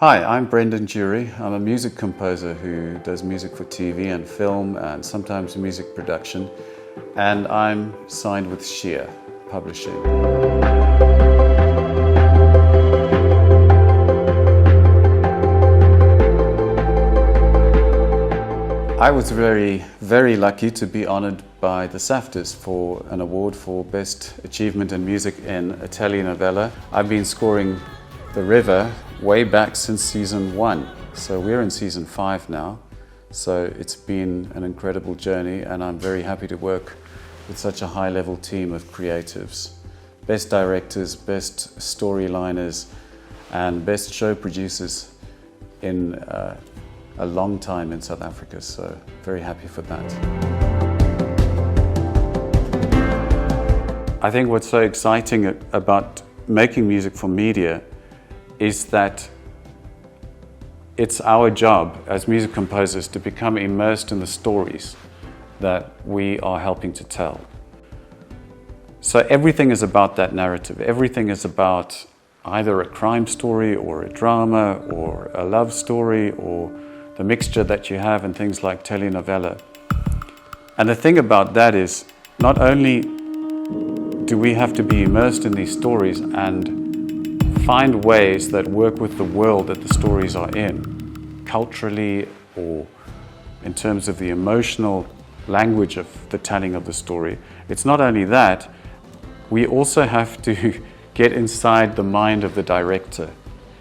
Hi, I'm Brendan Jury. I'm a music composer who does music for TV and film and sometimes music production, and I'm signed with Sheer Publishing. I was very lucky to be honored by the SAFTAs for an award for Best Achievement in Music in a Telenovela. I've been scoring The River way back since season 1, so we're in season 5 now. So it's been an incredible journey, and I'm very happy to work with such a high-level team of creatives. Best directors, best storyliners, and best show producers in a long time in South Africa, so very happy for that. I think what's so exciting about making music for media is that it's our job as music composers to become immersed in the stories that we are helping to tell. So everything is about that narrative. Everything is about either a crime story or a drama or a love story or the mixture that you have in things like telenovela. And the thing about that is, not only do we have to be immersed in these stories and find ways that work with the world that the stories are in, culturally or in terms of the emotional language of the telling of the story. It's not only that, we also have to get inside the mind of the director.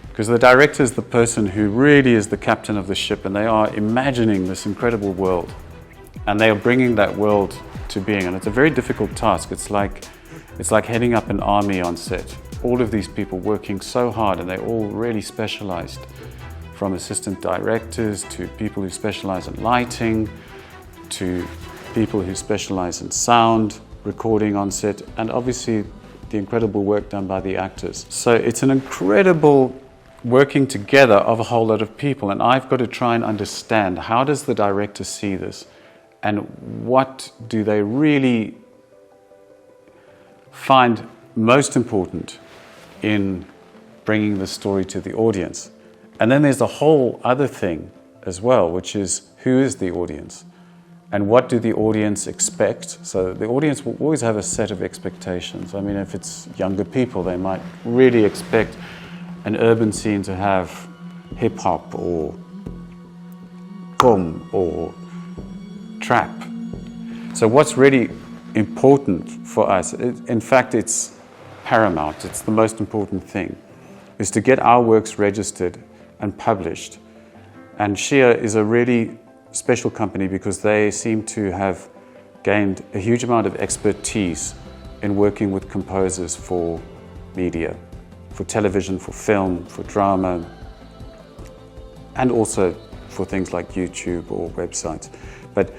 Because the director is the person who really is the captain of the ship, and they are imagining this incredible world. And they are bringing that world to being. And it's a very difficult task. It's like heading up an army on set. All of these people working so hard, and they're all really specialized, from assistant directors to people who specialize in lighting, to people who specialize in sound, recording on set, and obviously the incredible work done by the actors. So it's an incredible working together of a whole lot of people, and I've got to try and understand, how does the director see this, and what do they really find most important in bringing the story to the audience. And then there's a whole other thing as well, which is, who is the audience? And what do the audience expect? So the audience will always have a set of expectations. I mean, if it's younger people, they might really expect an urban scene to have hip-hop or gqom or trap. So what's really important for us, in fact it's paramount, it's the most important thing, is to get our works registered and published. And Sheer is a really special company because they seem to have gained a huge amount of expertise in working with composers for media, for television, for film, for drama, and also for things like YouTube or websites. But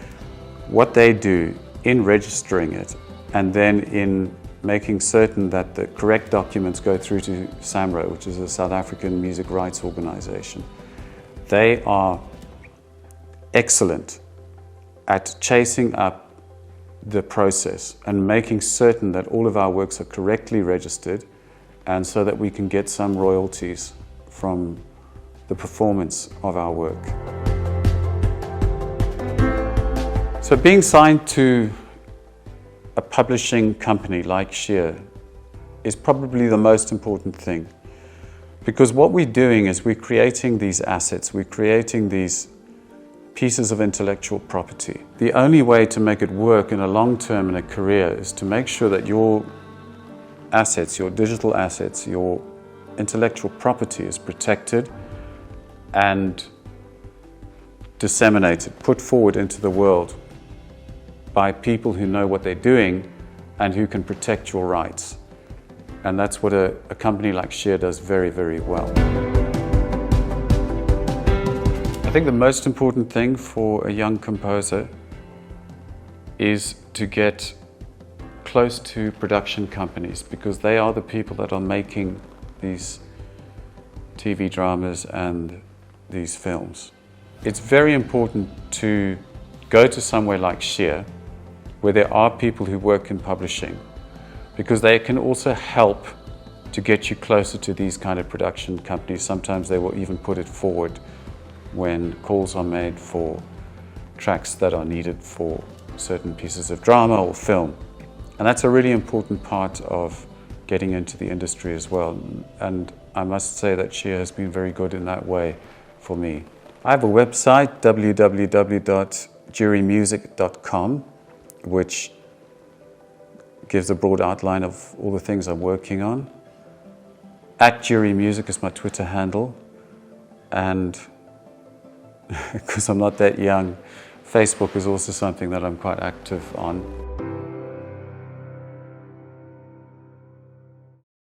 what they do in registering it, and then in making certain that the correct documents go through to SAMRO, which is a South African music rights organization, they are excellent at chasing up the process and making certain that all of our works are correctly registered, and so that we can get some royalties from the performance of our work. So being signed to a publishing company like Sheer is probably the most important thing, because what we're doing is we're creating these assets, we're creating these pieces of intellectual property. The only way to make it work in a long term in a career is to make sure that your assets, your digital assets, your intellectual property is protected and disseminated, put forward into the world by people who know what they're doing and who can protect your rights. And that's what a company like Sheer does very, very well. I think the most important thing for a young composer is to get close to production companies, because they are the people that are making these TV dramas and these films. It's very important to go to somewhere like Sheer, where there are people who work in publishing, because they can also help to get you closer to these kind of production companies. Sometimes they will even put it forward when calls are made for tracks that are needed for certain pieces of drama or film. And that's a really important part of getting into the industry as well. And I must say that she has been very good in that way for me. I have a website, www.jurymusic.com, which gives a broad outline of all the things I'm working on. @JuryMusic is my Twitter handle, and because I'm not that young, Facebook is also something that I'm quite active on.